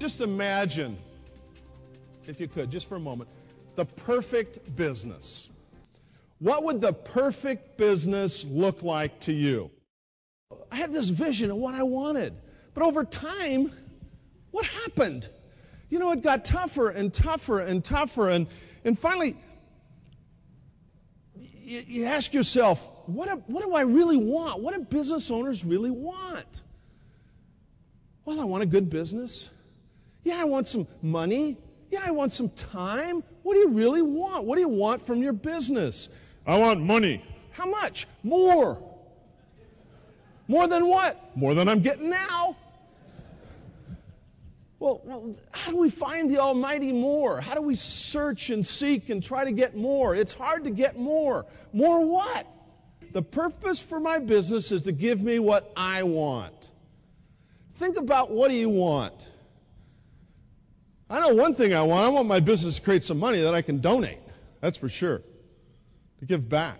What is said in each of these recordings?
Just imagine, if you could, just for a moment, the perfect business. What would the perfect business look like to you? I had this vision of what I wanted, but over time, what happened? You know, it got tougher and tougher and tougher, and finally, you ask yourself, what do I really want? What do business owners really want? Well, I want a good business. Yeah, I want some money. Yeah, I want some time. What do you really want? What do you want from your business? I want money. How much? More. More than what? More than I'm getting now. Well, how do we find the almighty more? How do we search and seek and try to get more? It's hard to get more. More what? The purpose for my business is to give me what I want. Think about, what do you want? I know one thing I want. I want my business to create some money that I can donate. That's for sure. To give back.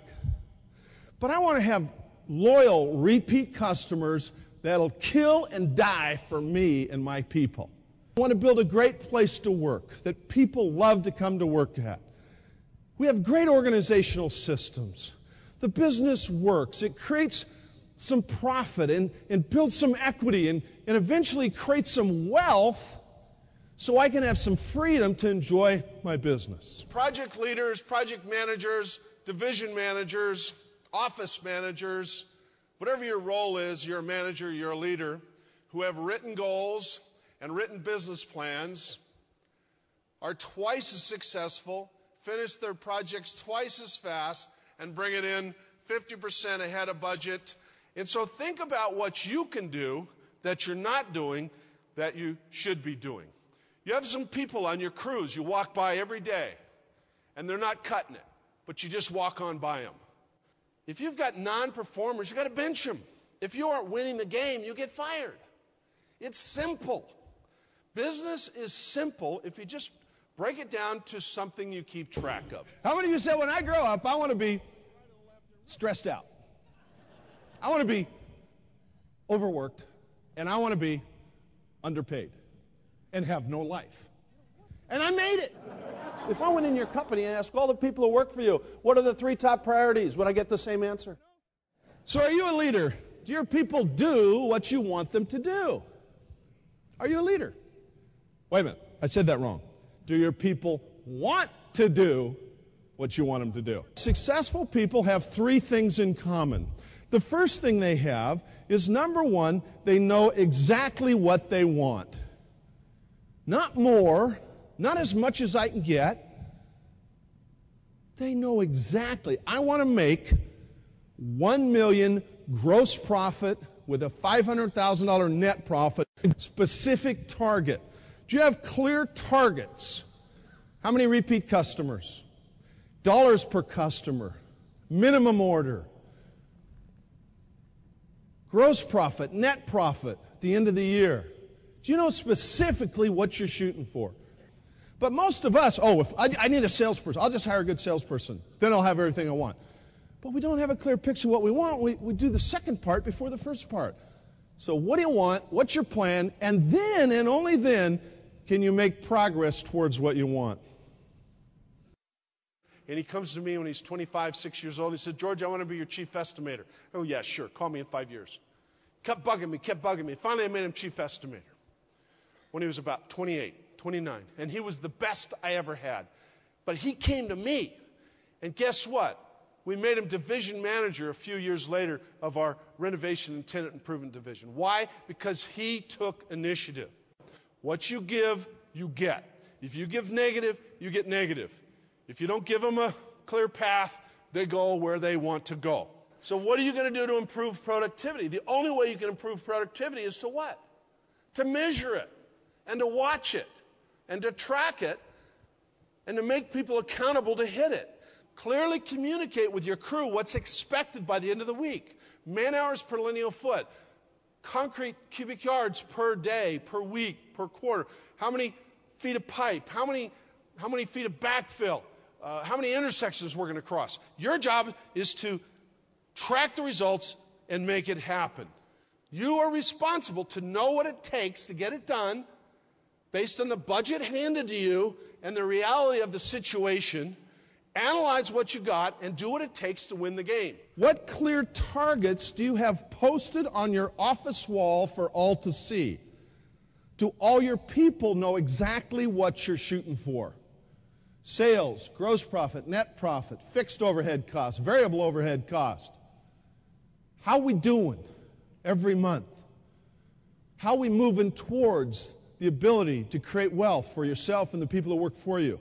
But I want to have loyal, repeat customers that'll kill and die for me and my people. I want to build a great place to work that people love to come to work at. We have great organizational systems. The business works. It creates some profit and builds some equity and eventually creates some wealth so I can have some freedom to enjoy my business. Project leaders, project managers, division managers, office managers, whatever your role is, you're a manager, you're a leader, who have written goals and written business plans, are twice as successful, finish their projects twice as fast, and bring it in 50% ahead of budget. And so think about what you can do that you're not doing that you should be doing. You have some people on your crews you walk by every day, and they're not cutting it, but you just walk on by them. If you've got non-performers, you've got to bench them. If you aren't winning the game, you get fired. It's simple. Business is simple if you just break it down to something you keep track of. How many of you said, when I grow up, I want to be stressed out? I want to be overworked, and I want to be underpaid and have no life. And I made it. If I went in your company and asked all the people who work for you, what are the 3 top priorities, would I get the same answer? So are you a leader? Do your people do what you want them to do? Are you a leader? Wait a minute, I said that wrong. Do your people want to do what you want them to do? Successful people have 3 things in common. The first thing they have is, number 1, they know exactly what they want. Not more, not as much as I can get. They know exactly. I want to make $1 million gross profit with a $500,000 net profit. Specific target. Do you have clear targets? How many repeat customers? Dollars per customer. Minimum order. Gross profit, net profit at the end of the year. Do you know specifically what you're shooting for? But most of us, if I need a salesperson, I'll just hire a good salesperson. Then I'll have everything I want. But we don't have a clear picture of what we want. We do the second part before the first part. So what do you want? What's your plan? And then, and only then, can you make progress towards what you want? And he comes to me when he's 25, 6 years old. He said, George, I want to be your chief estimator. Oh, yeah, sure. Call me in 5 years. Kept bugging me. Finally, I made him chief estimator when he was about 28, 29. And he was the best I ever had. But he came to me. And guess what? We made him division manager a few years later of our renovation and tenant improvement division. Why? Because he took initiative. What you give, you get. If you give negative, you get negative. If you don't give them a clear path, they go where they want to go. So what are you going to do to improve productivity? The only way you can improve productivity is to what? To measure it, and to watch it, and to track it, and to make people accountable to hit it. Clearly communicate with your crew what's expected by the end of the week. Man-hours per lineal foot, concrete cubic yards per day, per week, per quarter. How many feet of pipe? How many feet of backfill? How many intersections we're going to cross? Your job is to track the results and make it happen. You are responsible to know what it takes to get it done based on the budget handed to you and the reality of the situation. Analyze what you got and do what it takes to win the game. What clear targets do you have posted on your office wall for all to see? Do all your people know exactly what you're shooting for? Sales, gross profit, net profit, fixed overhead costs, variable overhead cost. How are we doing every month? How are we moving towards the ability to create wealth for yourself and the people that work for you?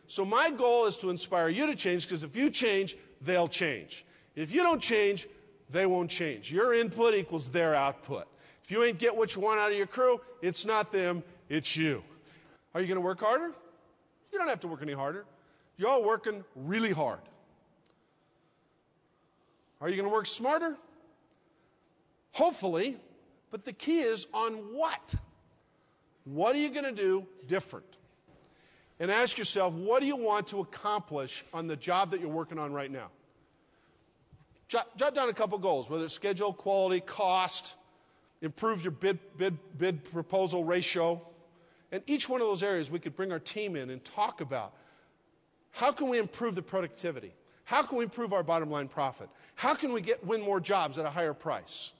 So my goal is to inspire you to change, because if you change, they'll change. If you don't change, they won't change. Your input equals their output. If you ain't get what you want out of your crew, it's not them, it's you. Are you going to work harder? You don't have to work any harder. You're all working really hard. Are you going to work smarter? Hopefully, but the key is on what? What are you going to do different? And ask yourself, what do you want to accomplish on the job that you're working on right now? Jot down a couple goals, whether it's schedule, quality, cost, improve your bid proposal ratio. And each one of those areas we could bring our team in and talk about. How can we improve the productivity? How can we improve our bottom line profit? How can we win more jobs at a higher price?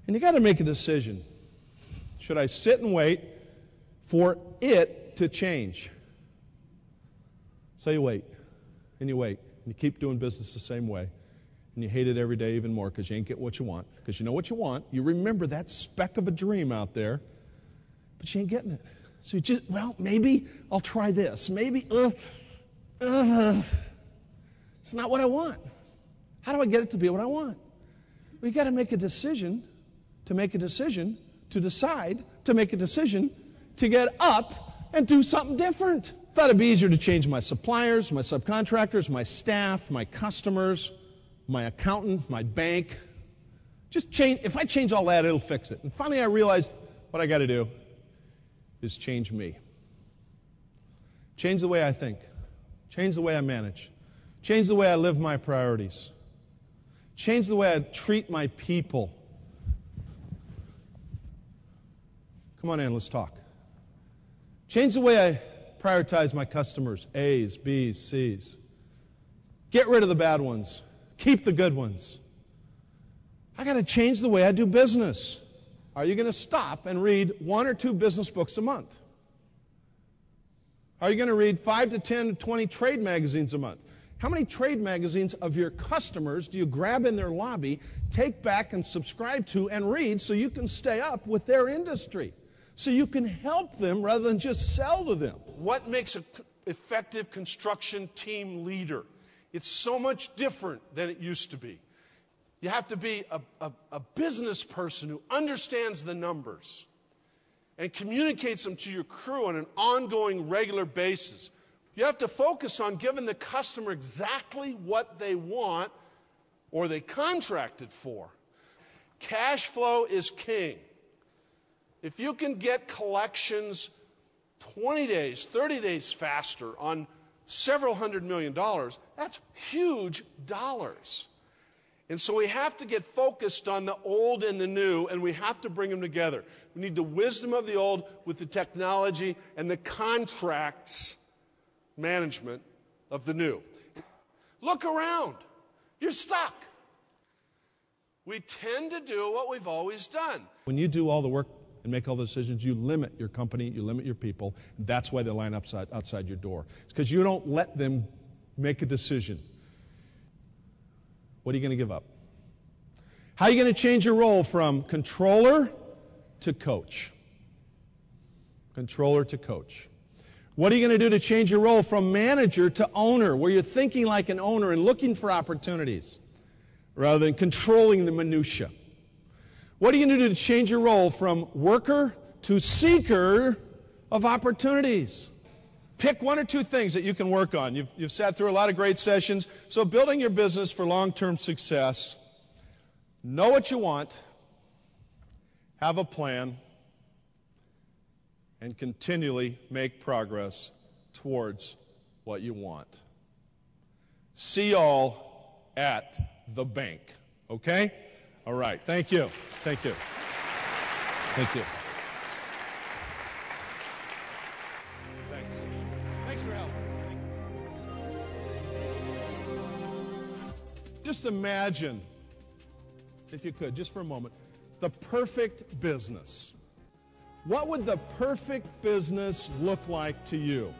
And you got to make a decision. Should I sit and wait for it to change? So you wait, and you keep doing business the same way, and you hate it every day even more because you ain't get what you want. Because you know what you want, you remember that speck of a dream out there, but you ain't getting it. So you just, well, maybe I'll try this. Maybe, it's not what I want. How do I get it to be what I want? Well, you got to make a decision to make a decision to decide to make a decision to get up and do something different. Thought it'd be easier to change my suppliers, my subcontractors, my staff, my customers, my accountant, my bank. Just change. If I change all that, it'll fix it. And finally I realized what I got to do is change me. Change the way I think. Change the way I manage. Change the way I live my priorities. Change the way I treat my people. Come on in, let's talk. Change the way I prioritize my customers, A's, B's, C's. Get rid of the bad ones. Keep the good ones. I got to change the way I do business. Are you going to stop and read 1 or 2 business books a month? Are you going to read 5 to 10 to 20 trade magazines a month? How many trade magazines of your customers do you grab in their lobby, take back and subscribe to and read so you can stay up with their industry? So you can help them rather than just sell to them. What makes an effective construction team leader? It's so much different than it used to be. You have to be a business person who understands the numbers and communicates them to your crew on an ongoing, regular basis. You have to focus on giving the customer exactly what they want or they contracted for. Cash flow is king. If you can get collections 20 days, 30 days faster on several $100 million, that's huge dollars. And so we have to get focused on the old and the new, and we have to bring them together. We need the wisdom of the old with the technology and the contracts management of the new. Look around. You're stuck. We tend to do what we've always done. When you do all the work and make all the decisions, you limit your company, you limit your people. That's why they line up outside your door. It's because you don't let them make a decision. What are you going to give up? How are you going to change your role from controller to coach? Controller to coach. What are you going to do to change your role from manager to owner, where you're thinking like an owner and looking for opportunities rather than controlling the minutia? What are you going to do to change your role from worker to seeker of opportunities? Pick 1 or 2 things that you can work on. You've sat through a lot of great sessions. So building your business for long-term success, know what you want, have a plan, and continually make progress towards what you want. See y'all at the bank, okay? All right, thank you. Thank you. Thank you. just imagine, if you could, just for a moment, the perfect business. What would the perfect business look like to you?